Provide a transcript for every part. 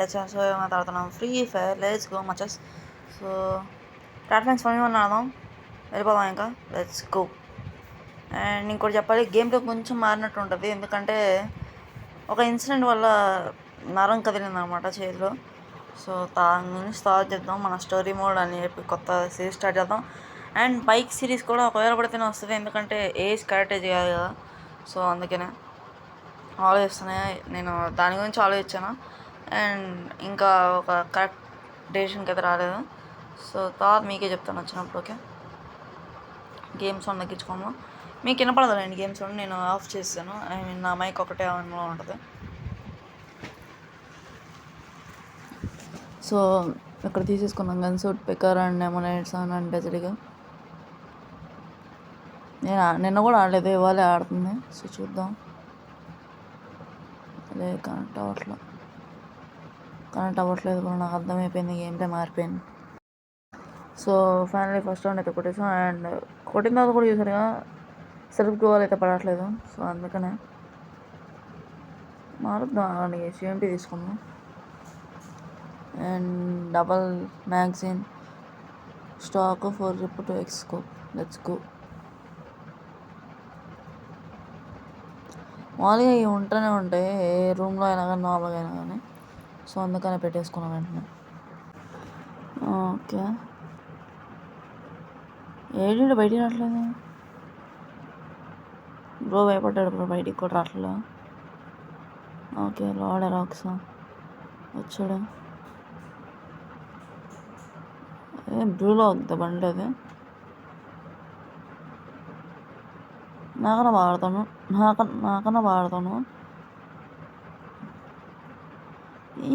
HS ఏమైనా ఆడుతున్నాం Free Fire let's go matches. So platforms 21 ఆడదాం, వెళ్ళిపోదాం ఇంకా లెట్స్ గో. అండ్ ఇంకోటి చెప్పాలి, గేమ్లో కొంచెం మారినట్టు ఉంటుంది, ఎందుకంటే ఒక ఇన్సిడెంట్ వల్ల నరం కదిలింది అనమాట చేతిలో. సో దాని గురించి స్టార్ట్ చేద్దాం, మన స్టోరీ మోడ్ అని చెప్పి కొత్త సిరీస్ స్టార్ట్ చేద్దాం. అండ్ బైక్ సిరీస్ కూడా ఒకవేళ పడితేనే వస్తుంది, ఎందుకంటే ఏజ్ కరెక్ట్ ఏజ్ కాదు కదా. సో అందుకనే ఆలోచిస్తున్నాయి, నేను దాని గురించి ఆలోచించాను. అండ్ ఇంకా ఒక కరెక్ట్ డెసిషన్కి అయితే రాలేదు. సో తర్వాత మీకే చెప్తాను వచ్చినప్పుడు. ఓకే, గేమ్ సౌండ్ తగ్గించుకోము, మీకు వినపడదండి గేమ్ సౌండ్, నేను ఆఫ్ చేస్తాను. ఐ మీన్ నా మైక్ ఒకటే ఆన్లో ఉంటుంది. సో ఇక్కడ తీసేసుకున్నాం గన్స్, పికర్ అండ్ ఎమోనైట్స్ అండ్ డెజర్ట్గా. నేను నిన్న కూడా ఆడలేదు, ఇవాళే ఆడుతుంది. సో చూద్దాం. అదే కనెక్ట్ అవ్వట్లేదు కూడా, నాకు అర్థమైపోయింది, గేమ్ ప్లే మారిపోయింది. సో ఫైనలీ ఫస్ట్ రౌండ్ అయితే కొట్టేసాం. అండ్ కొట్టిన తర్వాత కూడా చూసారుగా సెల్ఫ్ గ్లోవల్ అయితే పడట్లేదు. సో అందుకనే మారుద్దాం, అలాగే సిఎంపీ తీసుకుందాం. అండ్ డబల్ మ్యాగజైన్ స్టాక్ 4 రిప్ 2 ఎక్స్కోప్. Let's go. మామూలుగా ఇవి ఉంటూనే ఉంటాయి ఏ రూమ్లో అయినా కానీ, నార్మల్గా అయినా కానీ. సో అందుకనే పెట్టేసుకున్నాం వెంటనే. ఓకే, ఏంటంటే బయటికి రావట్లేదు బ్రో, భయపడ్డాడు బ్రో, బయటికి కూడా రావట్లేదు. ఓకే, లాడ్ రాక్స్ వచ్చాడు. బ్లూలో వద్దా బండి, అది నాకన్నా వాడతాను.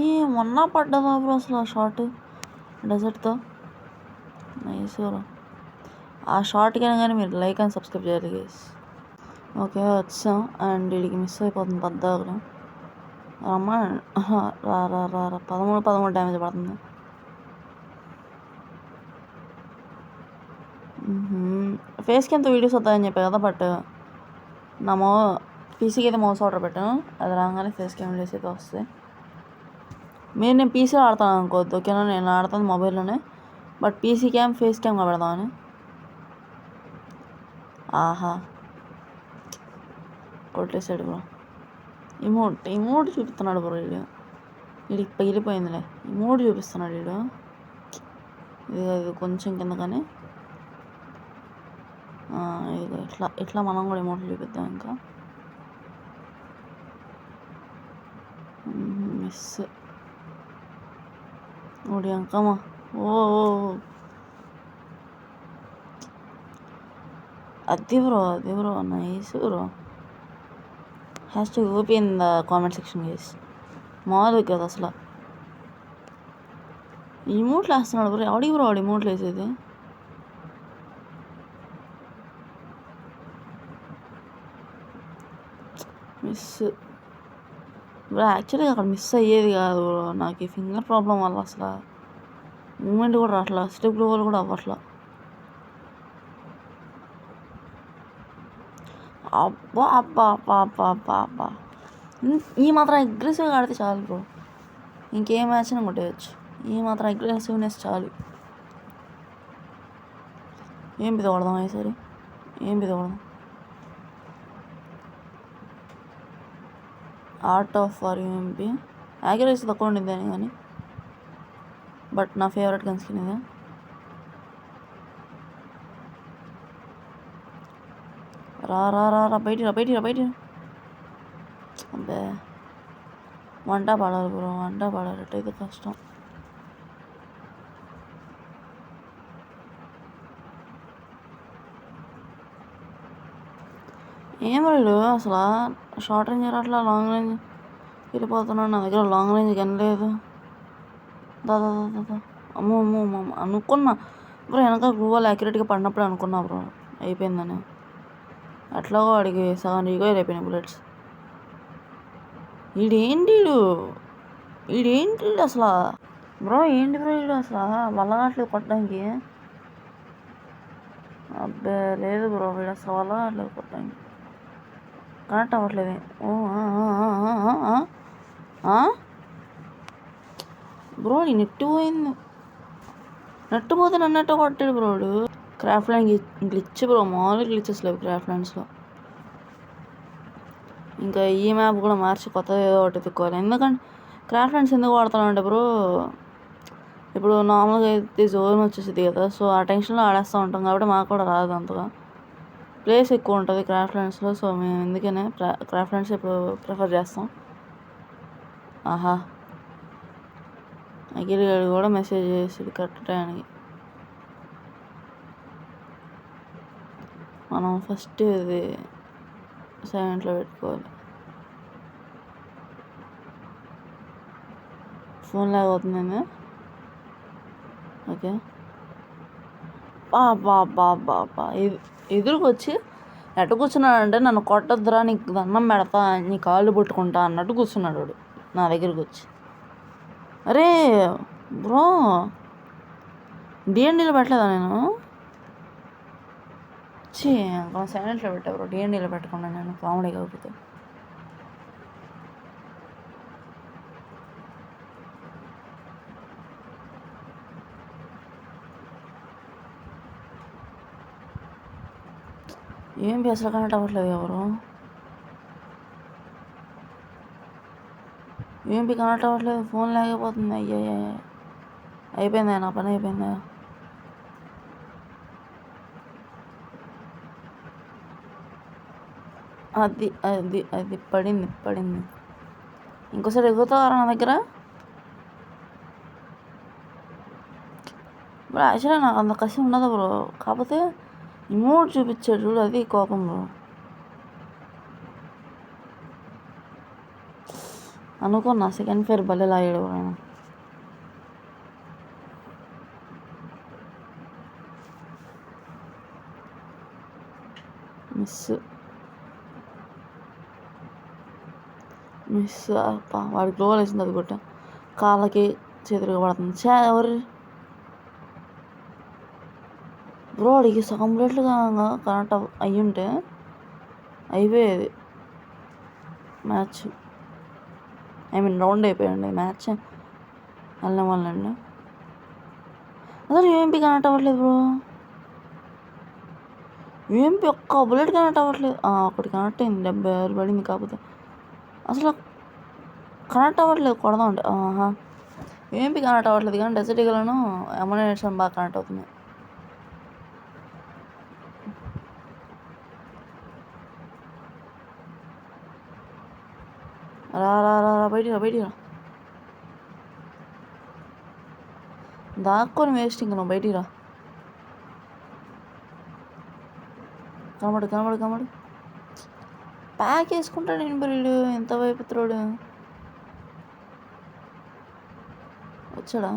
ఈ మొన్న పడ్డదా బ్రో అసలు ఆ షార్ట్ డెజర్ట్తో, నైస్ బ్రో. ఆ షార్ట్కి అయినా కానీ మీరు లైక్ అండ్ సబ్స్క్రైబ్ చేయాలి గైస్. ఓకే వచ్చాం. అండ్ వీడికి మిస్ అయిపోతుంది పద్దాకులు. అమ్మ రా 13 డ్యామేజ్ పడుతుంది. ఫేస్కి ఎంత వీడియోస్ వస్తాయని చెప్పా కదా, బట్ నా పీసీకి అయితే మౌస్ ఆర్డర్ పెట్టాను, అది రాగానే ఫేస్ క్యామ్ వీడియోస్ అయితే వస్తాయి. నేను పీసీలో ఆడతాను అనుకోవద్దు, ఓకేనా. నేను ఆడుతాను మొబైల్లోనే, బట్ పీసీ క్యామ్ ఫేస్ క్యామ్గా పెడదామని. ఆహా కొట్టేసాడు బ్రో. ఇమోట్ చూపిస్తున్నాడు బ్రో వీడు, వీడికి పగిలిపోయిందిలే. ఇమోట్ చూపిస్తున్నాడు వీడు. ఇది కొంచెం కింద కానీ ఇది ఇట్లా మనం కూడా ఇమోట్లు చూపిద్దాం. ఇంకా మిస్ ఓడి అంకమ్మా. ఓ అది bro nice bro. Hashtag OP in the comment section guys. మామూలు కదా అసలు ఇమోట్లు వేస్తున్నాడు బ్రో. ఎవడికి బ్రో వాడు ఇమోట్లు వేసేది? మిస్ బ్రో, యాక్చువల్గా అక్కడ మిస్ అయ్యేది కాదు బ్రో, నాకు ఈ ఫింగర్ ప్రాబ్లం వల్ల అసలు మూమెంట్ కూడా రావట్లా, స్టెప్ గ్లోవల్ కూడా అవ్వట్లా. అబ్బా ఈ మాత్రం అగ్రెసివ్గా ఆడితే చాలు బ్రో, ఇంకేం మ్యాచ్ అయినా కొట్టేయచ్చు. ఈ మాత్రం అగ్రెసివ్నెస్ చాలు. ఏం పిద కొడదాం ఈసారి, art of for UMP. Accuracy తక్కువ ఉండింది అని కానీ, బట్ నా ఫేవరెట్ గన్ స్కిన్ ఇదే. రా బయటికి అబ్బే వంట పడాలి బ్రో, అట్టయితే కష్టం. ఏం రైడు అసలు షార్ట్ రేంజ్ అట్లా లాంగ్ రేంజ్ వెళ్ళిపోతున్నాడు. నా దగ్గర లాంగ్ రేంజ్ గన్ లేదు. దాదా అమ్మో అనుకున్నా బ్రో, వెనక గ్లూవల్ యాక్యురేట్గా పడినప్పుడే అనుకున్నా బ్రో అయిపోయిందని. అట్లాగో వాడికి సగం రీగోయర్ అయిపోయినాయి బుల్లెట్స్. వీడేంటి అసలు బ్రో, వీడు అసలు వల్ల కావట్లేదు కొట్టడానికి. అబ్బే లేదు బ్రో, వీడు అసలు వల్ల కావట్లేదు కొట్టడానికి, కనెక్ట్ అవ్వట్లేదు. ఓ బ్రో నీ నెట్ పోయింది. నెట్ పోతే నన్నట్టు కొట్టాడు బ్రోడు. క్రాఫ్ట్ ల్యాండ్ గ్లిచ్ బ్రో, మామూలు గ్లిచెస్ లేవు క్రాఫ్ట్ ల్యాండ్స్లో. ఇంకా ఈ మ్యాప్ కూడా మార్చి కొత్తది ఏదో ఒకటి ఎత్తుక్కోవాలి. ఎందుకంటే క్రాఫ్ట్ ల్యాండ్స్ ఎందుకు వాడతానంటే బ్రో, ఇప్పుడు నార్మల్గా అయితే జోన్ వచ్చేసింది కదా, సో ఆ టెన్షన్లో ఆడేస్తూ ఉంటాం కాబట్టి మాకు కూడా రాదు అంతగా. ప్లేస్ ఎక్కువ ఉంటుంది క్రాఫ్ట్ ల్యాండ్స్లో, సో మేము ఎందుకనే క్రాఫ్ట్ ల్యాండ్స్ ఇప్పుడు ప్రిఫర్ చేస్తాం. ఆహా, అఖిల్ గారు కూడా మెసేజ్ చేసాడు కరెక్ట్ టైంకి. మనం ఫస్ట్ ఇది సైలెంట్లో పెట్టుకోవాలి. ఫోన్ లాగ్ అవుతుందండి. ఓకే, బాబా ఎదురుకు వచ్చి ఎట్ట కూర్చున్నాడంటే నన్ను కొట్టద్దురా, నీకు దండం పెడతా, నీ కాళ్ళు పట్టుకుంటా అన్నట్టు కూర్చున్నాడు వాడు నా దగ్గరికి వచ్చి. అరే బ్రో, డిఎన్డీలో పెట్టలేదా నేను? సైలెంట్లో పెట్టా బ్రో, డిఎన్డీలో పెట్టకుండా నేను కామెడీ కాకపోతే. ఏం అసలు కనెక్ట్ అవ్వట్లేదు ఎవరు, ఏంపి కనెక్ట్ అవ్వట్లేదు, ఫోన్ లేకపోతుంది. అయ్యా అయిపోయిందా నా పని, అయిపోయిందా? అది అది అది పడింది. ఇంకోసారి ఎగురుతావారా నా దగ్గర? బ్రో యాక్చువల్గా నాకు అంత కసి ఉండదు బ్రో, కాకపోతే ఇమోట్ చూపించాడు చూడు, అది కోపం బ్రో. అనుకున్నా సెకండ్ ఫేర్ భలే లాగాడు బ్రో. మిస్ వాడికి గ్లోవల్ వేసింది, అది కొట్ట కాళ్ళకి చేతులుగా పడుతుంది. ఎవరు బ్రో, వాడికి సగం ప్లేట్లుగా కనెక్ట్ అయ్యుంటే అయిపోయేది మ్యాచ్. రౌండ్ అయిపోయాయండి మ్యాచ్. వెళ్ళిన వాళ్ళండి అసలు యూఎంపీ కనెక్ట్ అవ్వట్లేదు బ్రో. యూఎంపీ ఒక్క బుల్లెట్ కనెక్ట్ అవ్వట్లేదు. ఒకటి కనెక్ట్ అయింది, 76 పడింది. కాకపోతే అసలు కనెక్ట్ అవ్వట్లేదు, కొడదాం అంటే. యూఎంపీ కనెక్ట్ అవ్వట్లేదు కానీ డెజర్ట్ ఈగల్ను అమోనేషన్ బాగా కనెక్ట్ అవుతుంది. రా బయటికి రా. దాక్కొని వేస్ట్, ఇంక నువ్వు బయటికి రా. కనబడు ప్యాక్ వేసుకుంటాడు వీడు, ఎంత వైపుత్రోడు. వచ్చాడా?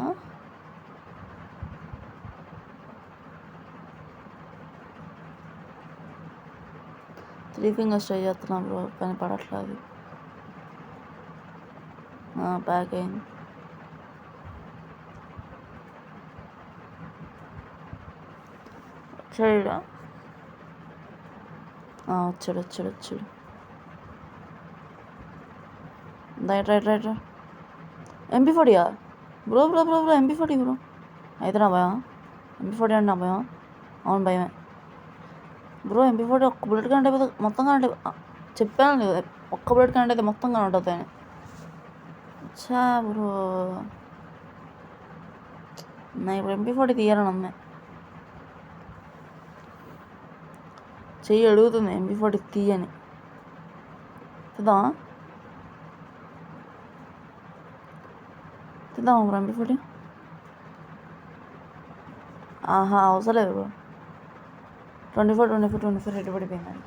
త్రీ ఫింగర్స్ ట్రై చేస్తున్నా బ్రో, కానీ పడట్లేదు. ప్యాక్ అయింది. వచ్చాడా? వచ్చాడు. Right. MP40 bro MP40 bro. అయితే నా భయం MP40 అంటే నా భయం. అవును భయమే బ్రో. MP40 ఒక్క బుల్లెట్ కనెక్ట్ అయిపోతే మొత్తం కనెక్ట్ చెప్పాను లేదు, ఒక్క బుల్లెట్ కనెక్ట్ అయితే మొత్తం కనెక్ట్ అవుతాయని. అచ్చా బ్రో, నా ఇప్పుడు MP40 తీయాలని ఉంది. చెయ్యి అడుగుతుంది MP40 తీయని. తిద్దామా బ్రో MP40? అవసరం లేదు బ్రో. 24 రెడ్డి పడిపోయిందండి.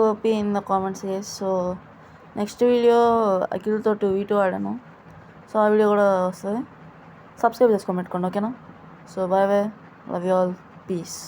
#OP in the comments guys. So next video అఖిల్తో 2v2 ఆడాను, సో ఆ వీడియో కూడా వస్తుంది. సబ్స్క్రైబ్ చేసుకొని పెట్టుకోండి, ఓకేనా? So bye, love you all, piece.